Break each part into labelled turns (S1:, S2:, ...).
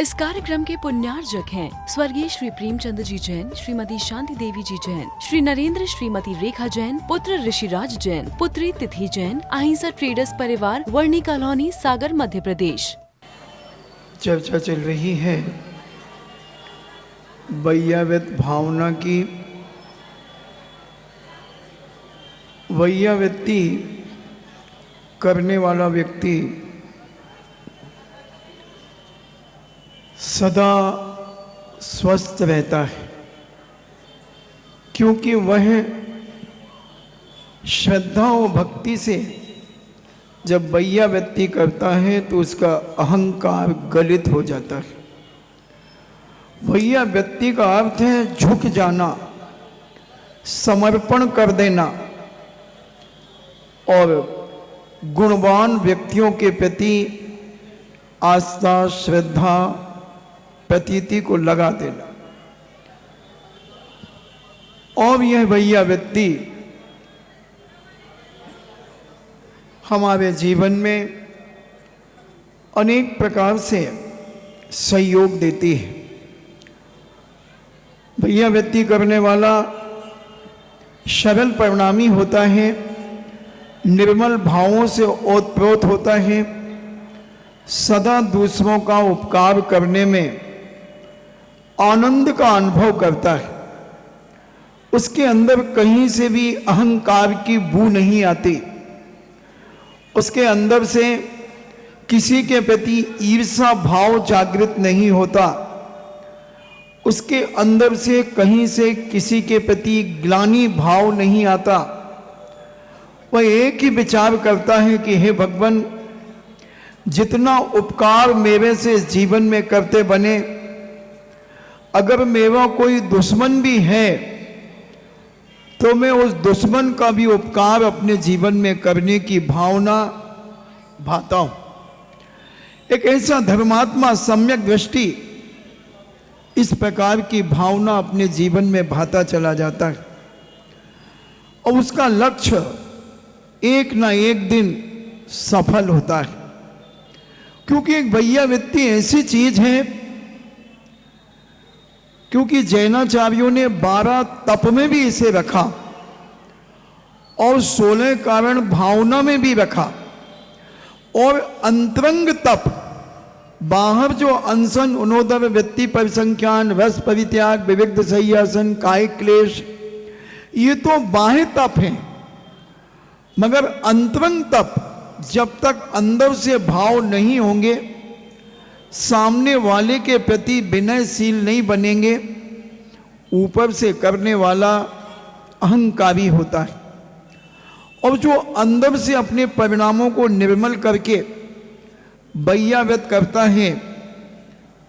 S1: इस कार्यक्रम के पुण्यार्जक हैं स्वर्गीय श्री प्रेमचंद जी जैन, श्रीमती शांति देवी जी जैन, श्री नरेंद्र श्रीमती रेखा जैन, पुत्र ऋषिराज जैन, पुत्री तिथि जैन, अहिंसा ट्रेडर्स परिवार, वर्णी कॉलोनी, सागर, मध्य प्रदेश।
S2: चर्चा चल रही है वैयाव्यत भावना की। वैयाव्यक्ति करने वाला व्यक्ति सदा स्वस्थ रहता है, क्योंकि वह श्रद्धा और भक्ति से जब वैयाव्यक्ति करता है तो उसका अहंकार गलित हो जाता है। वैयाव्यक्ति का अर्थ है झुक जाना, समर्पण कर देना और गुणवान व्यक्तियों के प्रति आस्था, श्रद्धा, प्रतीति को लगा देना। और यह वैयाव्यक्ति हमारे जीवन में अनेक प्रकार से सहयोग देती है। वैयाव्यक्ति करने वाला सरल परिणामी होता है, निर्मल भावों से ओतप्रोत होता है, सदा दूसरों का उपकार करने में आनंद का अनुभव करता है। उसके अंदर कहीं से भी अहंकार की बू नहीं आती। उसके अंदर से किसी के प्रति ईर्ष्या भाव जागृत नहीं होता। उसके अंदर से कहीं से किसी के प्रति ग्लानि भाव नहीं आता। वह एक ही विचार करता है कि हे भगवान, जितना उपकार मेरे से इस जीवन में करते बने, अगर मेरा कोई दुश्मन भी है तो मैं उस दुश्मन का भी उपकार अपने जीवन में करने की भावना भाता हूं। एक ऐसा धर्मात्मा सम्यक दृष्टि इस प्रकार की भावना अपने जीवन में भाता चला जाता है और उसका लक्ष्य एक ना एक दिन सफल होता है। क्योंकि एक वैयाव्यक्ति ऐसी चीज है, क्योंकि जैनाचार्यों ने 12 तप में भी इसे रखा और 16 कारण भावना में भी रखा। और अंतरंग तप, बाहर जो अनशन, उनोदर, वृत्ति परिसंख्यान, रस परित्याग, विविध संयासन, कायिक क्लेश, ये तो बाह्य तप हैं। मगर अंतरंग तप, जब तक अंदर से भाव नहीं होंगे, सामने वाले के प्रति विनयशील नहीं बनेंगे, ऊपर से करने वाला अहंकारी होता है। और जो अंदर से अपने परिणामों को निर्मल करके वैयाव्यत करता है,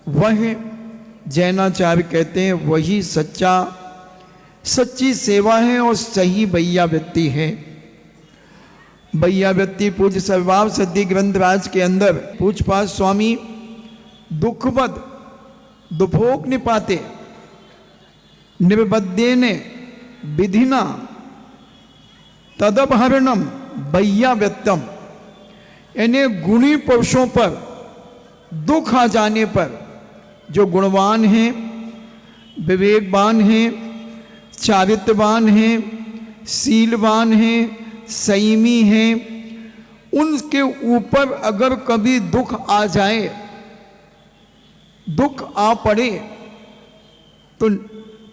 S2: वह जैनाचार्य कहते हैं वही सच्ची सेवा है और सही वैयाव्यक्ति है। वैयाव्यक्ति पूज्य सर्वभाव सिद्धि ग्रंथराज के अंदर पूज्यपाद स्वामी दुखवद दुभोग निपाते निर्बद्धेने विधिना तदपहरणम वैयाव्यक्तम, यानी गुणी पुरुषों पर दुख आ जाने पर, जो गुणवान हैं, विवेकवान हैं, चारित्रवान हैं, शीलवान हैं, संयमी हैं, उनके ऊपर अगर कभी दुख आ जाए, दुख आ पड़े, तो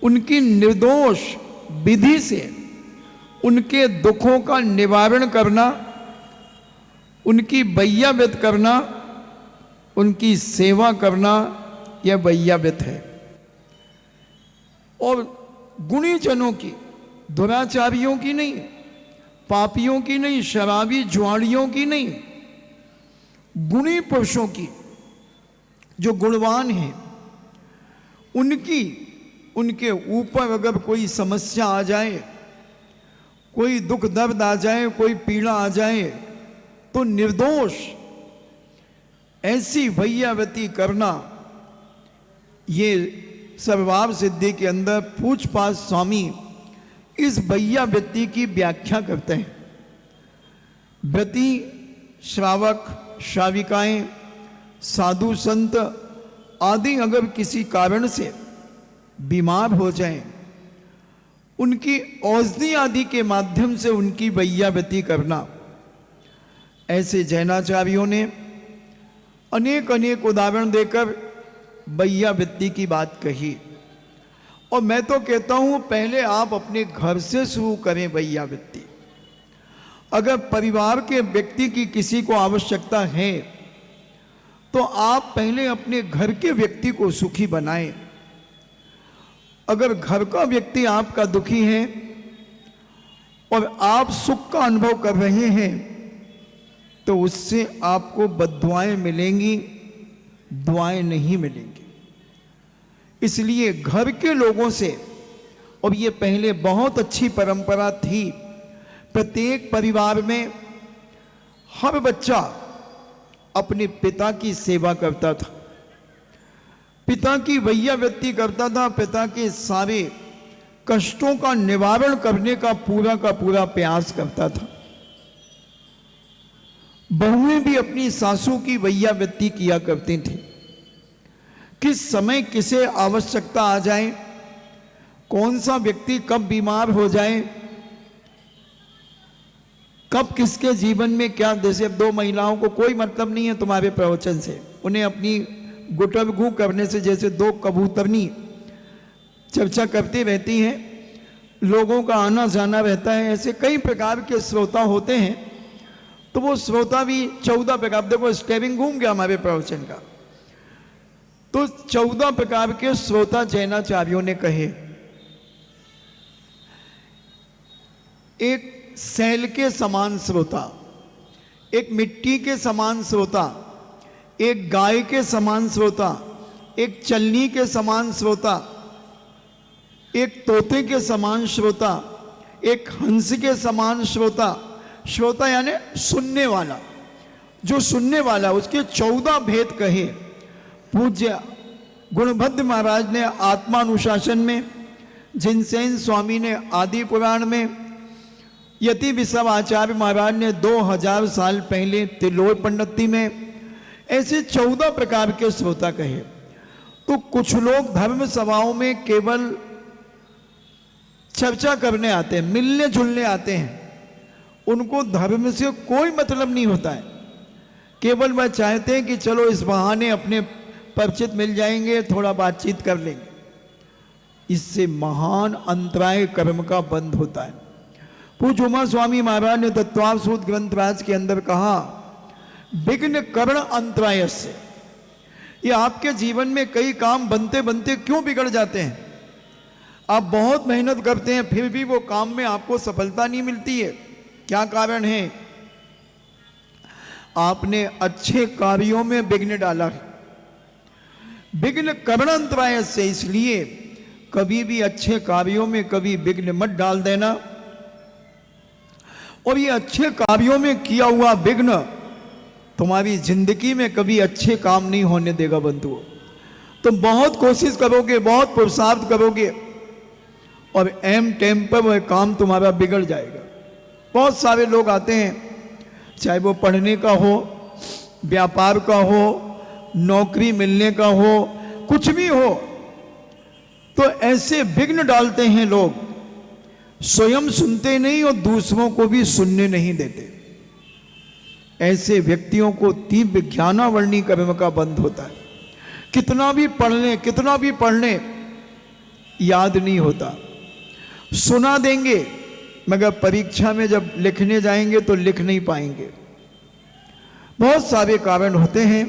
S2: उनकी निर्दोष विधि से उनके दुखों का निवारण करना, उनकी वैयाव्यत करना, उनकी सेवा करना, यह वैयाव्यत है। और गुणी जनों की, दुराचारियों की नहीं, पापियों की नहीं, शराबी जुआड़ियों की नहीं, गुणी पुरुषों की, जो गुणवान हैं, उनके ऊपर अगर कोई समस्या आ जाए, कोई दुख दर्द आ जाए, कोई पीड़ा आ जाए, तो निर्दोष ऐसी वैयाव्यति करना, ये सर्वभाव सिद्धि के अंदर पूज्यपाद स्वामी इस वैयाव्यति की व्याख्या करते हैं। व्रति, श्रावक, श्राविकाएं, साधु संत आदि अगर किसी कारण से बीमार हो जाएं, उनकी औषधि आदि के माध्यम से उनकी वैयावृत्ति करना, ऐसे जैनाचार्यों ने अनेक अनेक उदाहरण देकर वैयावृत्ति की बात कही। और मैं तो कहता हूं पहले आप अपने घर से शुरू करें वैयावृत्ति। अगर परिवार के व्यक्ति की किसी को आवश्यकता है तो आप पहले अपने घर के व्यक्ति को सुखी बनाएं। अगर घर का व्यक्ति आपका दुखी है और आप सुख का अनुभव कर रहे हैं तो उससे आपको बद्दुआएं मिलेंगी, दुआएं नहीं मिलेंगी। इसलिए घर के लोगों से, और ये पहले बहुत अच्छी परंपरा थी, प्रत्येक परिवार में हर बच्चा अपने पिता की सेवा करता था, पिता की वैयावृत्ति करता था, पिता के सारे कष्टों का निवारण करने का पूरा प्रयास करता था। बहुएं भी अपनी सासू की वैयावृत्ति किया करती थी। किस समय किसे आवश्यकता आ जाए, कौन सा व्यक्ति कब बीमार हो जाए, कब किसके जीवन में क्या, जैसे अब 2 महिलाओं को कोई मतलब नहीं है तुम्हारे प्रवचन से, उन्हें अपनी गुटरगू करने से, जैसे 2 कबूतरनी चर्चा करती रहती हैं, लोगों का आना जाना रहता है, ऐसे कई प्रकार के श्रोता होते हैं। तो वो श्रोता भी 14 प्रकार, देखो स्टेरिंग घूम गया हमारे प्रवचन का, तो 14 प्रकार के श्रोता जैनाचार्यों ने कहे। एक सैल के समान श्रोता, एक मिट्टी के समान श्रोता, एक गाय के समान श्रोता, एक चलनी के समान श्रोता, एक तोते के समान श्रोता, एक हंस के समान श्रोता। श्रोता यानी सुनने वाला, जो सुनने वाला, उसके 14 भेद कहे। पूज्य गुणभद्र महाराज ने आत्मानुशासन में, जिनसेन स्वामी ने आदि पुराण में, यति विश्व आचार्य महाराज ने 2000 साल पहले तिलोर पंडिती में, ऐसे 14 प्रकार के श्रोता कहे। तो कुछ लोग धर्म सभाओं में केवल चर्चा करने आते हैं, मिलने जुलने आते हैं, उनको धर्म से कोई मतलब नहीं होता है। केवल वह चाहते हैं कि चलो इस बहाने अपने परिचित मिल जाएंगे, थोड़ा बातचीत कर लेंगे। इससे महान अंतराय कर्म का बंध होता है। पूज्य उमा स्वामी महाराज ने तत्वावसूत ग्रंथराज के अंदर कहा, विघ्न करण अंतराय से। ये आपके जीवन में कई काम बनते बनते क्यों बिगड़ जाते हैं? आप बहुत मेहनत करते हैं फिर भी वो काम में आपको सफलता नहीं मिलती है। क्या कारण है? आपने अच्छे कार्यों में विघ्न डाला है। विघ्न करणंतराय से, इसलिए कभी भी अच्छे कार्यों में कभी विघ्न मत डाल देना। और ये अच्छे कार्यों में किया हुआ विघ्न तुम्हारी जिंदगी में कभी अच्छे काम नहीं होने देगा बंधुओं। तुम बहुत कोशिश करोगे, बहुत पुरुषार्थ करोगे और एम टाइम पर वह काम तुम्हारा बिगड़ जाएगा। बहुत सारे लोग आते हैं, चाहे वो पढ़ने का हो, व्यापार का हो, नौकरी मिलने का हो, कुछ भी हो, तो ऐसे विघ्न डालते हैं लोग, स्वयं सुनते नहीं और दूसरों को भी सुनने नहीं देते। ऐसे व्यक्तियों को तीव्र ज्ञानावर्णी कर्म का बंध होता है। कितना भी पढ़ लें याद नहीं होता। सुना देंगे मगर परीक्षा में जब लिखने जाएंगे तो लिख नहीं पाएंगे। बहुत सारे कारण होते हैं।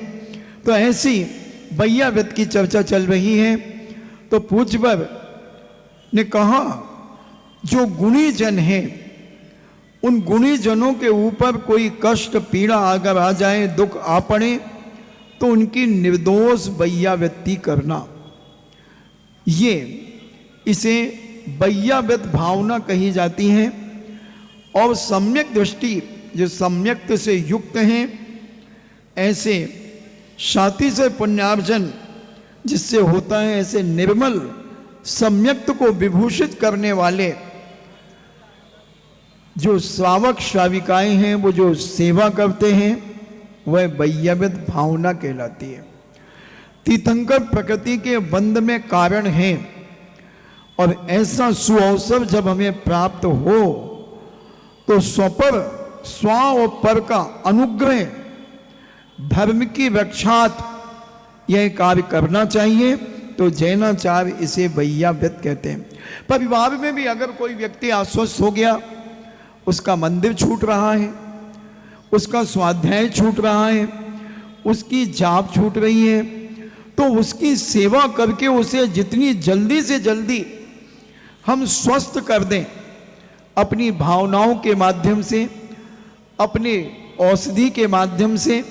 S2: तो ऐसी वैयावृत्ति की चर्चा चल रही है। तो पूज्यवर ने कहा, जो गुणी जन हैं, उन गुणी जनों के ऊपर कोई कष्ट पीड़ा अगर आ जाए, दुख आ पड़े, तो उनकी निर्दोष वैयावृत्ति करना, ये इसे वैयावृत्त भावना कही जाती है। और सम्यक दृष्टि, जो सम्यक्त से युक्त हैं, ऐसे शाति से पुण्यार्जन जिससे होता है, ऐसे निर्मल सम्यक्त को विभूषित करने वाले जो श्रावक श्राविकाएं हैं, वो जो सेवा करते हैं, वह वैयावृत्त भावना कहलाती है। तीर्थंकर प्रकृति के बंध में कारण है, और ऐसा सुअवसर जब हमें प्राप्त हो तो स्वपर स्व और पर का अनुग्रह धर्म की रक्षात यह कार्य करना चाहिए। तो जैनाचार्य इसे वैयाव्रत कहते हैं। परिवार में भी अगर कोई व्यक्ति अस्वस्थ हो गया, उसका मंदिर छूट रहा है, उसका स्वाध्याय छूट रहा है, उसकी जाप छूट रही है, तो उसकी सेवा करके उसे जितनी जल्दी से जल्दी हम स्वस्थ कर दें, अपनी भावनाओं के माध्यम से, अपने औषधि के माध्यम से,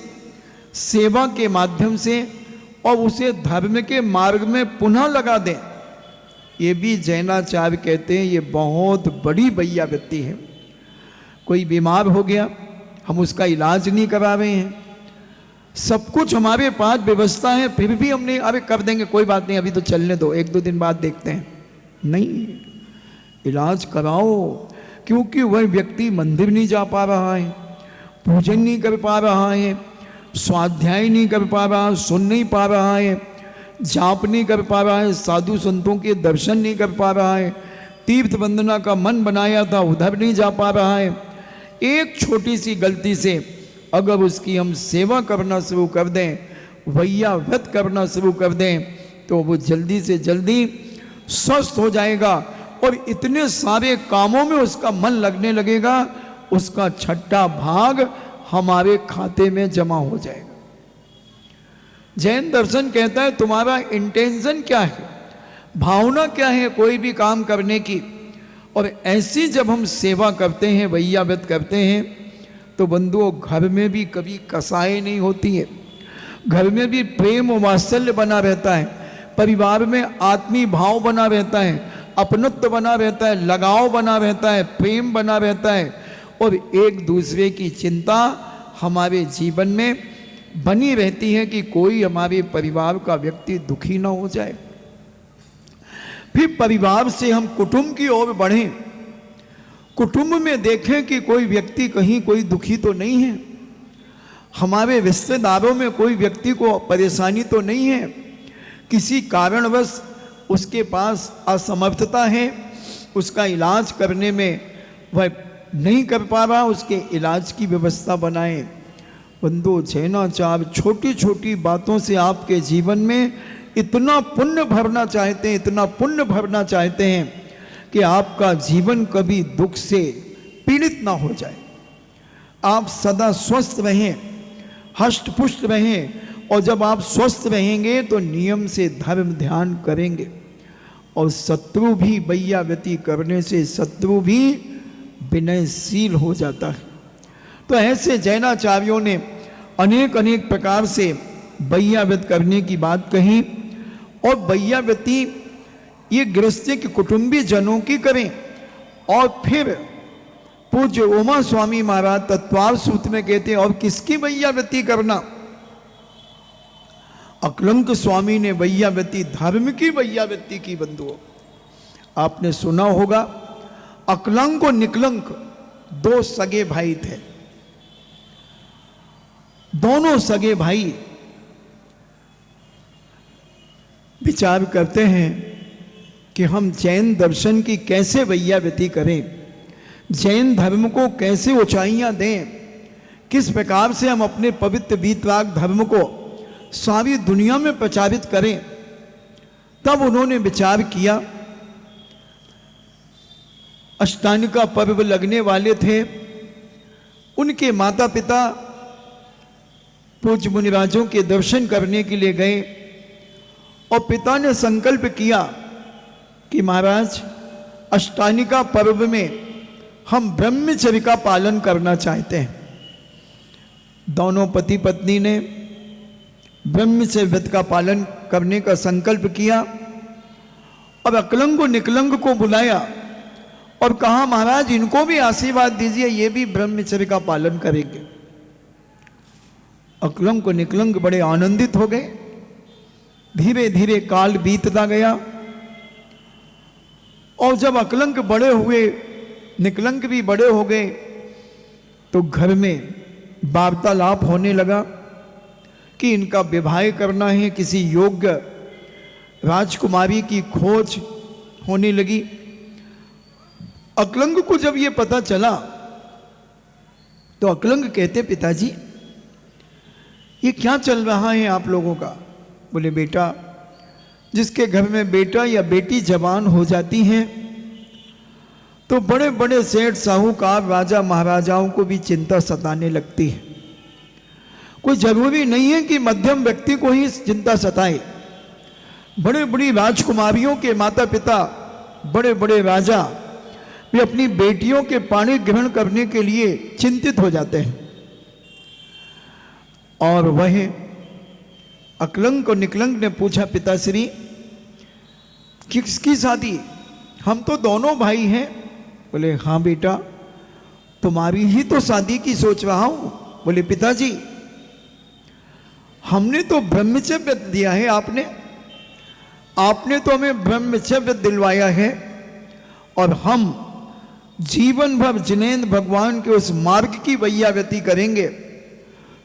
S2: सेवा के माध्यम से, और उसे धर्म के मार्ग में पुनः लगा दें, ये भी जैनाचार्य कहते हैं ये बहुत बड़ी वैयावृत्ति है। कोई बीमार हो गया, हम उसका इलाज नहीं करा रहे हैं, सब कुछ हमारे पास व्यवस्था है, फिर भी हमने अरे कर देंगे, कोई बात नहीं, अभी तो चलने दो, 1-2 दिन बाद देखते हैं। नहीं, इलाज कराओ, क्योंकि वह व्यक्ति मंदिर नहीं जा पा रहा है, पूजन नहीं कर पा रहा है, स्वाध्याय नहीं कर पा रहा, सुन नहीं पा रहा है, जाप नहीं कर पा रहा है, साधु संतों के दर्शन नहीं कर पा रहा है, तीर्थ वंदना का मन बनाया था उधर नहीं जा पा रहा है। एक छोटी सी गलती से अगर उसकी हम सेवा करना शुरू कर दें, वैयाव्रत करना शुरू कर दें, तो वो जल्दी से जल्दी स्वस्थ हो जाएगा और इतने सारे कामों में उसका मन लगने लगेगा, उसका छठा भाग हमारे खाते में जमा हो जाएगा। जैन दर्शन कहता है तुम्हारा इंटेंशन क्या है, भावना क्या है कोई भी काम करने की। और ऐसी जब हम सेवा करते हैं, वैयाव्रत करते हैं, तो बंधुओं घर में भी कभी कसाई नहीं होती है, घर में भी प्रेम और वात्सल्य बना रहता है, परिवार में आत्मीय भाव बना रहता है, अपनत्व बना रहता है, लगाव बना रहता है, प्रेम बना रहता है, और एक दूसरे की चिंता हमारे जीवन में बनी रहती है कि कोई हमारे परिवार का व्यक्ति दुखी ना हो जाए। फिर परिवार से हम कुटुंब की ओर बढ़ें, कुटुंब में देखें कि कोई व्यक्ति कहीं कोई दुखी तो नहीं है, हमारे रिश्तेदारों में कोई व्यक्ति को परेशानी तो नहीं है, किसी कारणवश उसके पास असमर्थता है, उसका इलाज करने में वह नहीं कर पा रहा, उसके इलाज की व्यवस्था बनाएं। बंधु जैनाचार्य छोटी छोटी बातों से आपके जीवन में इतना पुण्य भरना चाहते हैं, इतना पुण्य भरना चाहते हैं कि आपका जीवन कभी दुख से पीड़ित ना हो जाए, आप सदा स्वस्थ रहें, हष्ट पुष्ट रहें। और जब आप स्वस्थ रहेंगे तो नियम से धर्म ध्यान करेंगे, और शत्रु भी वैयाव्रती करने से शत्रु भी विनयशील हो जाता है। तो ऐसे जैनाचार्यों ने अनेक अनेक प्रकार से वैयाव्रत करने की बात कही, और वैयाव्रती ये गृहस्थी के कुटुंबी जनों की करें। और फिर पूज्य उमा स्वामी महाराज तत्वार सूत्र में कहते हैं और किसकी वैयाव्रती करना। अकलंक स्वामी ने वैयाव्रती धर्म की वैयाव्रती की। बंधुओं आपने सुना होगा अकलंक और निकलंक 2 सगे भाई थे, दोनों सगे भाई विचार करते हैं कि हम जैन दर्शन की कैसे वैयाव्रती करें, जैन धर्म को कैसे ऊंचाइयां दें, किस प्रकार से हम अपने पवित्र वीतराग धर्म को सारी दुनिया में प्रचारित करें। तब उन्होंने विचार किया, अष्टानिका पर्व लगने वाले थे, उनके माता पिता पूज्य मुनिराजों के दर्शन करने के लिए गए, और पिता ने संकल्प किया कि महाराज अष्टानिका पर्व में हम ब्रह्मचर्य का पालन करना चाहते हैं। दोनों पति पत्नी ने ब्रह्मचर्य व्रत का पालन करने का संकल्प किया, और अकलंग और निकलंग को बुलाया और कहा महाराज इनको भी आशीर्वाद दीजिए, ये भी ब्रह्मचर्य का पालन करेंगे। अकलंग और निकलंग बड़े आनंदित हो गए। धीरे धीरे काल बीतता गया, और जब अकलंक बड़े हुए, निकलंक भी बड़े हो गए, तो घर में वार्तालाप होने लगा कि इनका विवाह करना है, किसी योग्य राजकुमारी की खोज होने लगी। अकलंग को जब ये पता चला तो अकलंग कहते, पिताजी ये क्या चल रहा है आप लोगों का? बोले, बेटा जिसके घर में बेटा या बेटी जवान हो जाती हैं तो बड़े बड़े सेठ साहूकार राजा महाराजाओं को भी चिंता सताने लगती है। कोई जरूरी नहीं है कि मध्यम व्यक्ति को ही चिंता सताए। बड़े बड़ी राजकुमारियों के माता पिता, बड़े बड़े राजा भी अपनी बेटियों के पाणी ग्रहण करने के लिए चिंतित हो जाते हैं। और वह अकलंग और निकलंग ने पूछा, पिताश्री किसकी शादी? हम तो दोनों भाई हैं। बोले, हाँ बेटा तुम्हारी ही तो शादी की सोच रहा हूं। बोले, पिताजी हमने तो ब्रह्मचर्य दिया है, आपने तो हमें ब्रह्मचर्य दिलवाया है और हम जीवन भर जिनेंद्र भगवान के उस मार्ग की वैयागति करेंगे।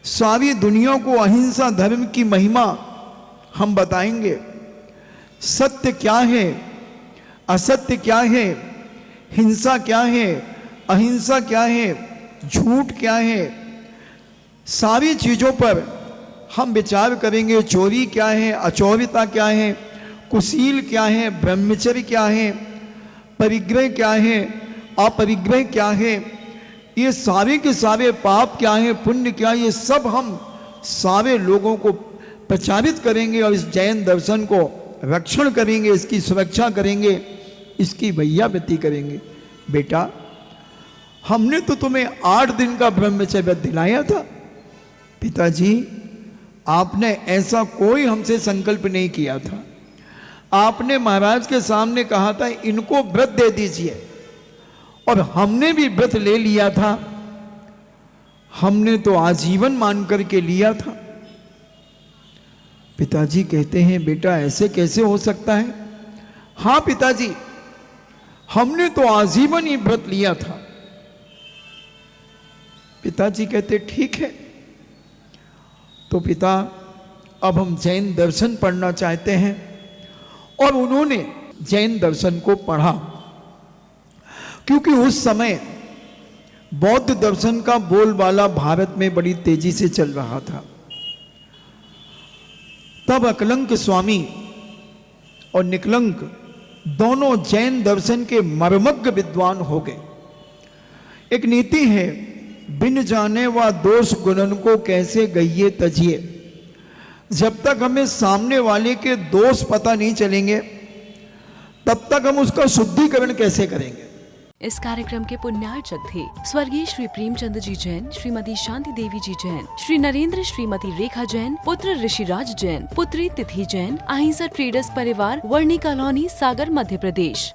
S2: सारी दुनिया को अहिंसा धर्म की महिमा हम बताएंगे। सत्य क्या है, असत्य क्या है, हिंसा क्या है, अहिंसा क्या है, झूठ क्या है, सारी चीजों पर हम विचार करेंगे। चोरी क्या है, अचौरिता क्या है, कुशील क्या है, ब्रह्मचर्य क्या है, परिग्रह क्या है, अपरिग्रह क्या है, ये सारे के सारे पाप क्या है, पुण्य क्या है, ये सब हम सारे लोगों को प्रचारित करेंगे और इस जैन दर्शन को रक्षण करेंगे, इसकी सुरक्षा करेंगे, इसकी वैयावृत्ति करेंगे। बेटा हमने तो तुम्हें 8 दिन का ब्रह्मचर्य दिलाया था। पिताजी आपने ऐसा कोई हमसे संकल्प नहीं किया था। आपने महाराज के सामने कहा था इनको व्रत दे दीजिए और हमने भी व्रत ले लिया था। हमने तो आजीवन मान करके लिया था। पिताजी कहते हैं, बेटा ऐसे कैसे हो सकता है? हाँ पिताजी हमने तो आजीवन ही व्रत लिया था। पिताजी कहते, ठीक है तो पिता अब हम जैन दर्शन पढ़ना चाहते हैं। और उन्होंने जैन दर्शन को पढ़ा, क्योंकि उस समय बौद्ध दर्शन का बोलबाला भारत में बड़ी तेजी से चल रहा था। तब अकलंक स्वामी और निकलंक दोनों जैन दर्शन के मर्मज्ञ विद्वान हो गए। एक नीति है, बिन जाने व दोष गुणन को कैसे गइये तजिए। जब तक हमें सामने वाले के दोष पता नहीं चलेंगे तब तक हम उसका शुद्धिकरण कैसे करेंगे।
S1: इस कार्यक्रम के पुण्यार्चक थे स्वर्गीय श्री प्रेमचंद जी जैन, श्रीमती शांति देवी जी जैन, श्री नरेंद्र श्रीमती रेखा जैन, पुत्र ऋषिराज जैन, पुत्री तिथि जैन, अहिंसा ट्रेडर्स परिवार, वर्णी कॉलोनी, सागर, मध्य प्रदेश।